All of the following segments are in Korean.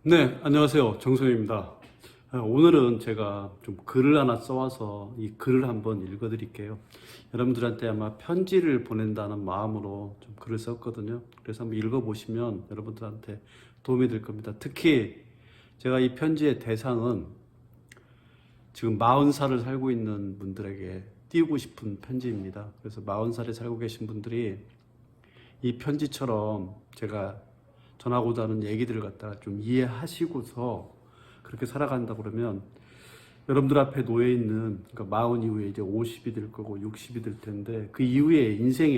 네, 안녕하세요. 정성입니다. 오늘은 제가 좀 글을 하나 써와서 이 글을 한번 읽어드릴게요. 여러분들한테 아마 편지를 보낸다는 마음으로 좀 글을 썼거든요. 그래서 한번 읽어보시면 여러분들한테 도움이 될 겁니다. 특히 제가 이 편지의 대상은 지금 40살을 살고 있는 분들에게 띄우고 싶은 편지입니다. 그래서 40살에 살고 계신 분들이 이 편지처럼 제가 전하고자 하는 얘기들을 갖다가 좀 이해하시고서 그렇게 살아간다 그러면 여러분들 앞에 놓여 있는, 그러니까 40 이후에 이제 50이 될 거고 60이 될 텐데, 그 이후에 인생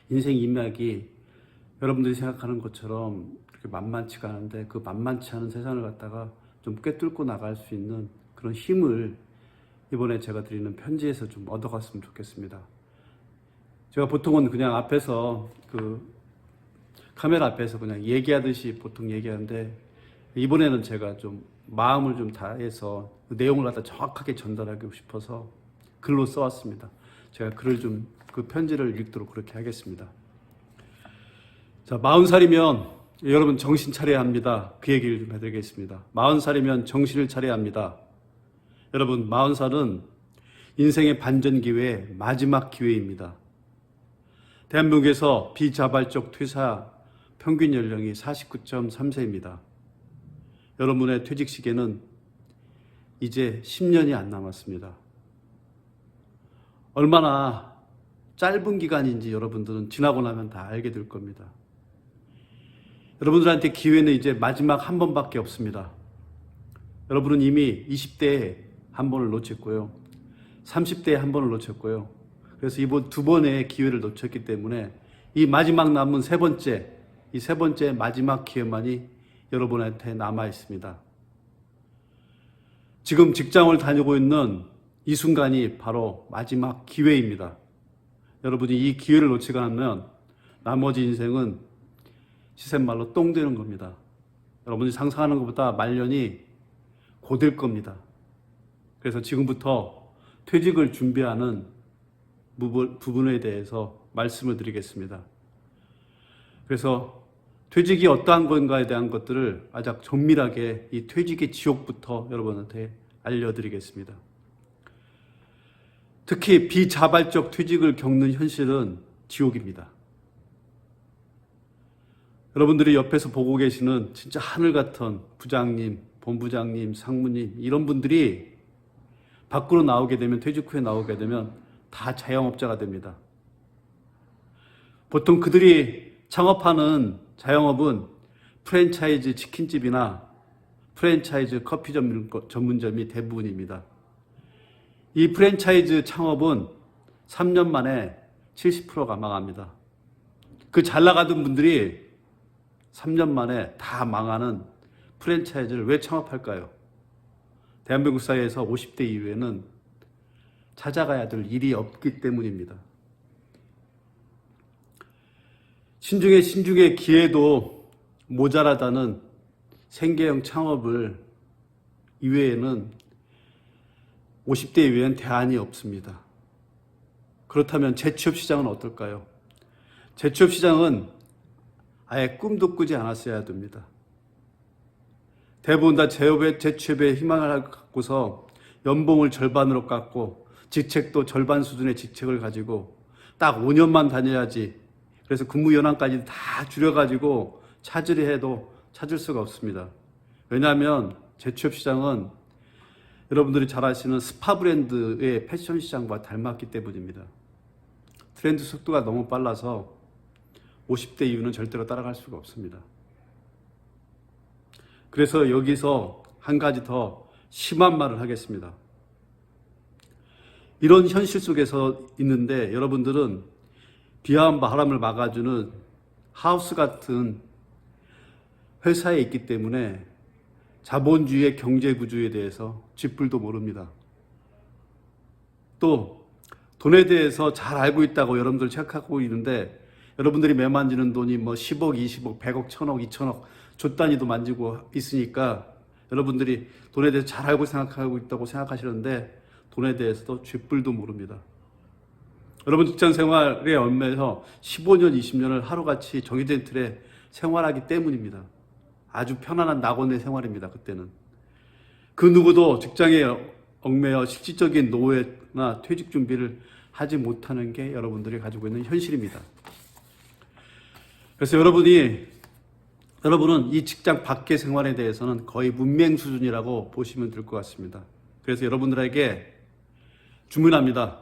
인맥이 여러분들이 생각하는 것처럼 그렇게 만만치가 않은데, 그 만만치 않은 세상을 갖다가 좀 꿰뚫고 나갈 수 있는 그런 힘을 이번에 제가 드리는 편지에서 좀 얻어갔으면 좋겠습니다. 제가 보통은 그냥 앞에서 카메라 앞에서 그냥 얘기하듯이 보통 얘기하는데, 이번에는 제가 좀 마음을 좀 다해서 그 내용을 갖다 정확하게 전달하고 싶어서 글로 써왔습니다. 제가 그 편지를 읽도록 그렇게 하겠습니다. 자, 40살이면 여러분 정신 차려야 합니다. 그 얘기를 좀 해드리겠습니다. 40살이면 정신을 차려야 합니다. 여러분, 40살은 인생의 반전 기회의 마지막 기회입니다. 대한민국에서 비자발적 퇴사 평균 연령이 49.3세입니다. 여러분의 퇴직 시기에는 이제 10년이 안 남았습니다. 얼마나 짧은 기간인지 여러분들은 지나고 나면 다 알게 될 겁니다. 여러분들한테 기회는 이제 마지막 한 번밖에 없습니다. 여러분은 이미 20대에 한 번을 놓쳤고요. 30대에 한 번을 놓쳤고요. 그래서 이번 두 번의 기회를 놓쳤기 때문에 이 마지막 남은 이 세 번째 마지막 기회만이 여러분한테 남아 있습니다. 지금 직장을 다니고 있는 이 순간이 바로 마지막 기회입니다. 여러분이 이 기회를 놓치고 나면 나머지 인생은 시샘말로 똥 되는 겁니다. 여러분이 상상하는 것보다 말년이 고될 겁니다. 그래서 지금부터 퇴직을 준비하는 부분에 대해서 말씀을 드리겠습니다. 그래서 퇴직이 어떠한 건가에 대한 것들을 아주 정밀하게 이 퇴직의 지옥부터 여러분한테 알려드리겠습니다. 특히 비자발적 퇴직을 겪는 현실은 지옥입니다. 여러분들이 옆에서 보고 계시는 진짜 하늘 같은 부장님, 본부장님, 상무님, 이런 분들이 밖으로 나오게 되면, 퇴직 후에 나오게 되면 다 자영업자가 됩니다. 보통 그들이 창업하는 자영업은 프랜차이즈 치킨집이나 프랜차이즈 커피 전문점이 대부분입니다. 이 프랜차이즈 창업은 3년 만에 70%가 망합니다. 그 잘 나가던 분들이 3년 만에 다 망하는 프랜차이즈를 왜 창업할까요? 대한민국 사회에서 50대 이후에는 찾아가야 될 일이 없기 때문입니다. 신중의 기회도 모자라다는 생계형 창업을 이외에는 50대 이후에는 대안이 없습니다. 그렇다면 재취업 시장은 어떨까요? 재취업 시장은 아예 꿈도 꾸지 않았어야 됩니다. 대부분 다 재취업에 희망을 갖고서 연봉을 절반으로 깎고 직책도 절반 수준의 직책을 가지고 딱 5년만 다녀야지, 그래서 근무 연한까지 다 줄여가지고 찾으려 해도 찾을 수가 없습니다. 왜냐하면 재취업 시장은 여러분들이 잘 아시는 스파 브랜드의 패션 시장과 닮았기 때문입니다. 트렌드 속도가 너무 빨라서 50대 이후는 절대로 따라갈 수가 없습니다. 그래서 여기서 한 가지 더 심한 말을 하겠습니다. 이런 현실 속에서 있는데 여러분들은 비와 바람을 막아주는 하우스 같은 회사에 있기 때문에 자본주의의 경제 구조에 대해서 쥐뿔도 모릅니다. 또 돈에 대해서 잘 알고 있다고 여러분들 생각하고 있는데, 여러분들이 매만지는 돈이 뭐 10억, 20억, 100억, 1000억, 2000억 조 단위도 만지고 있으니까 여러분들이 돈에 대해서 잘 알고 생각하고 있다고 생각하시는데 돈에 대해서도 쥐뿔도 모릅니다. 여러분 직장 생활에 얽매여서 15년, 20년을 하루같이 정해진 틀에 생활하기 때문입니다. 아주 편안한 낙원의 생활입니다. 그때는. 그 누구도 직장에 얽매여 실질적인 노후나 퇴직 준비를 하지 못하는 게 여러분들이 가지고 있는 현실입니다. 그래서 여러분은 이 직장 밖의 생활에 대해서는 거의 문맹 수준이라고 보시면 될 것 같습니다. 그래서 여러분들에게 주문합니다.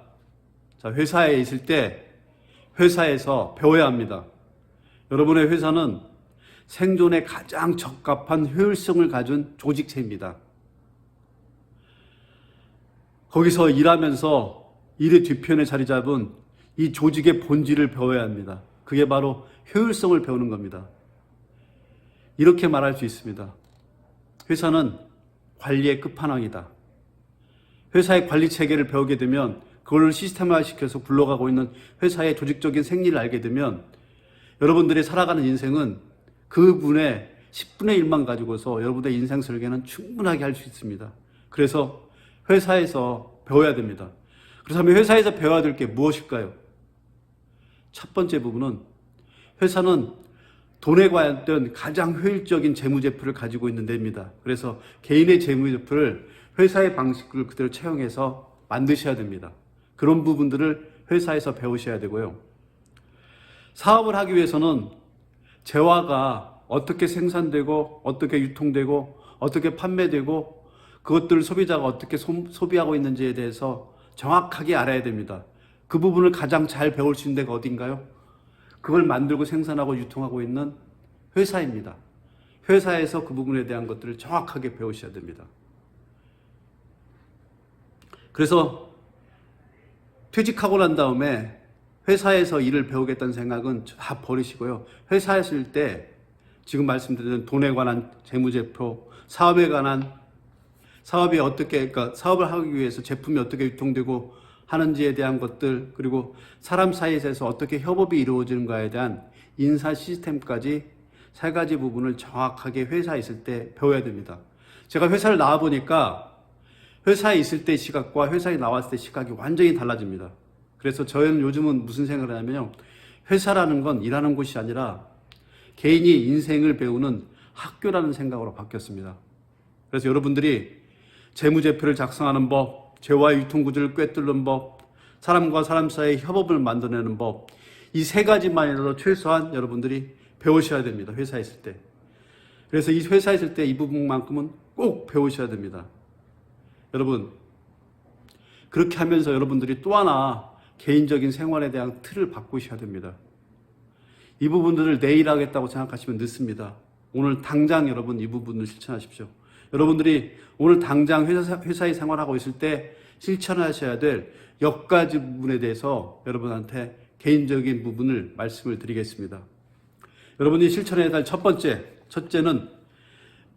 자, 회사에 있을 때 회사에서 배워야 합니다. 여러분의 회사는 생존에 가장 적합한 효율성을 가진 조직체입니다. 거기서 일하면서 일의 뒤편에 자리 잡은 이 조직의 본질을 배워야 합니다. 그게 바로 효율성을 배우는 겁니다. 이렇게 말할 수 있습니다. 회사는 관리의 끝판왕이다. 회사의 관리 체계를 배우게 되면 그걸 시스템화시켜서 굴러가고 있는 회사의 조직적인 생리를 알게 되면 여러분들이 살아가는 인생은 그분의 10분의 1만 가지고서 여러분의 인생 설계는 충분하게 할 수 있습니다. 그래서 회사에서 배워야 됩니다. 그렇다면 회사에서 배워야 될 게 무엇일까요? 첫 번째 부분은 회사는 돈에 관련된 가장 효율적인 재무제표를 가지고 있는 데입니다. 그래서 개인의 재무제표를 회사의 방식을 그대로 채용해서 만드셔야 됩니다. 그런 부분들을 회사에서 배우셔야 되고요. 사업을 하기 위해서는 재화가 어떻게 생산되고 어떻게 유통되고 어떻게 판매되고 그것들을 소비자가 어떻게 소비하고 있는지에 대해서 정확하게 알아야 됩니다. 그 부분을 가장 잘 배울 수 있는 데가 어딘가요? 그걸 만들고 생산하고 유통하고 있는 회사입니다. 회사에서 그 부분에 대한 것들을 정확하게 배우셔야 됩니다. 그래서 퇴직하고 난 다음에 회사에서 일을 배우겠다는 생각은 다 버리시고요. 회사에 있을 때 지금 말씀드린 돈에 관한 재무제표, 사업에 관한 사업이 어떻게, 그러니까 사업을 하기 위해서 제품이 어떻게 유통되고 하는지에 대한 것들, 그리고 사람 사이에서 어떻게 협업이 이루어지는가에 대한 인사 시스템까지 세 가지 부분을 정확하게 회사에 있을 때 배워야 됩니다. 제가 회사를 나와 보니까 회사에 있을 때 시각과 회사에 나왔을 때 시각이 완전히 달라집니다. 그래서 저는 요즘은 무슨 생각을 하냐면요. 회사라는 건 일하는 곳이 아니라 개인이 인생을 배우는 학교라는 생각으로 바뀌었습니다. 그래서 여러분들이 재무제표를 작성하는 법, 재화 유통구조를 꿰뚫는 법, 사람과 사람 사이의 협업을 만들어내는 법, 이 세 가지만이라도 최소한 여러분들이 배우셔야 됩니다. 회사에 있을 때. 그래서 이 회사에 있을 때 이 부분만큼은 꼭 배우셔야 됩니다. 여러분, 그렇게 하면서 여러분들이 또 하나 개인적인 생활에 대한 틀을 바꾸셔야 됩니다. 이 부분들을 내일 하겠다고 생각하시면 늦습니다. 오늘 당장 여러분 이 부분을 실천하십시오. 여러분들이 오늘 당장 회사에 생활하고 있을 때 실천하셔야 될 몇 가지 부분에 대해서 여러분한테 개인적인 부분을 말씀을 드리겠습니다. 여러분이 실천해야 할 첫째는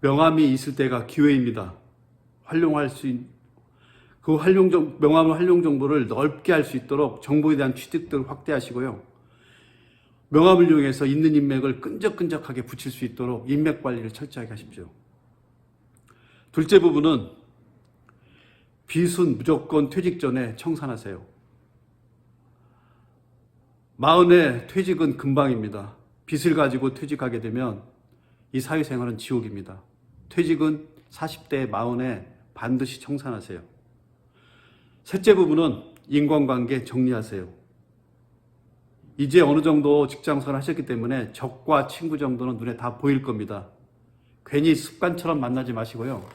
명함이 있을 때가 기회입니다. 활용할 수 있는 명함의 활용 정보를 넓게 할 수 있도록 정보에 대한 취득들을 확대하시고요. 명함을 이용해서 있는 인맥을 끈적끈적하게 붙일 수 있도록 인맥 관리를 철저하게 하십시오. 둘째 부분은 빚은 무조건 퇴직 전에 청산하세요. 40에 퇴직은 금방입니다. 빚을 가지고 퇴직하게 되면 이 사회생활은 지옥입니다. 퇴직은 40대 40에 반드시 청산하세요. 셋째 부분은 인간관계 정리하세요. 이제 어느 정도 직장생활 하셨기 때문에 적과 친구 정도는 눈에 다 보일 겁니다. 괜히 습관처럼 만나지 마시고요.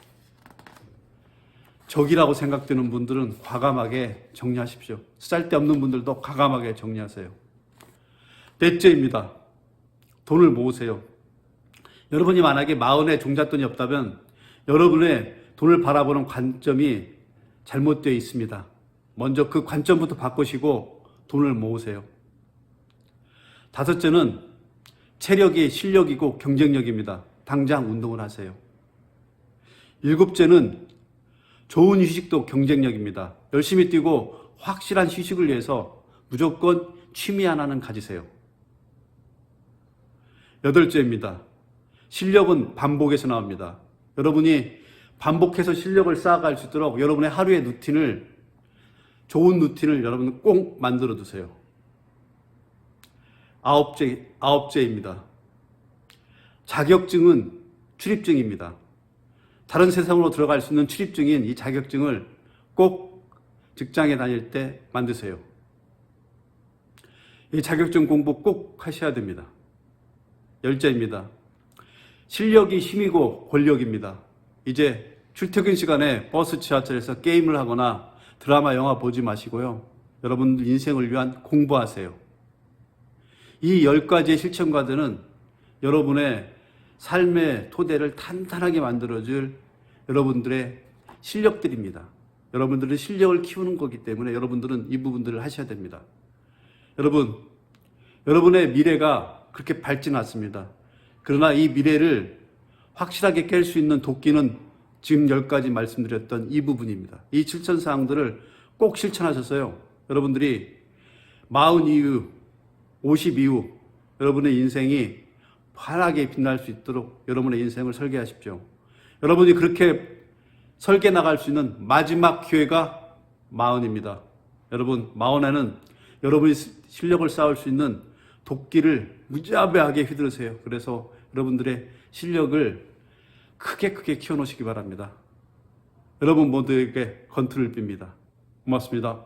적이라고 생각되는 분들은 과감하게 정리하십시오. 쓰잘데없는 분들도 과감하게 정리하세요. 넷째입니다. 돈을 모으세요. 여러분이 만약에 40에 종잣돈이 없다면 여러분의 돈을 바라보는 관점이 잘못되어 있습니다. 먼저 그 관점부터 바꾸시고 돈을 모으세요. 다섯째는 체력이 실력이고 경쟁력입니다. 당장 운동을 하세요. 일곱째는 좋은 휴식도 경쟁력입니다. 열심히 뛰고 확실한 휴식을 위해서 무조건 취미 하나는 가지세요. 여덟째입니다. 실력은 반복에서 나옵니다. 여러분이 반복해서 실력을 쌓아갈 수 있도록 여러분의 하루의 좋은 루틴을 여러분은 꼭 만들어 두세요. 아홉째입니다. 자격증은 출입증입니다. 다른 세상으로 들어갈 수 있는 출입증인 이 자격증을 꼭 직장에 다닐 때 만드세요. 이 자격증 공부 꼭 하셔야 됩니다. 열째입니다. 실력이 힘이고 권력입니다. 이제 출퇴근 시간에 버스 지하철에서 게임을 하거나 드라마 영화 보지 마시고요. 여러분들 인생을 위한 공부하세요. 이 10가지의 실천과제는 여러분의 삶의 토대를 탄탄하게 만들어줄 여러분들의 실력들입니다. 여러분들의 실력을 키우는 거기 때문에 여러분들은 이 부분들을 하셔야 됩니다. 여러분의 미래가 그렇게 밝지는 않습니다. 그러나 이 미래를 확실하게 깰 수 있는 도끼는 지금 10가지 말씀드렸던 이 부분입니다. 이 실천사항들을 꼭 실천하셔서요. 여러분들이 40 이후, 50 이후 여러분의 인생이 환하게 빛날 수 있도록 여러분의 인생을 설계하십시오. 여러분이 그렇게 설계 나갈 수 있는 마지막 기회가 40입니다. 여러분, 40에는 여러분이 실력을 쌓을 수 있는 도끼를 무자비하게 휘두르세요. 그래서 여러분들의 실력을 크게 키워놓으시기 바랍니다. 여러분 모두에게 건투를 빕니다. 고맙습니다.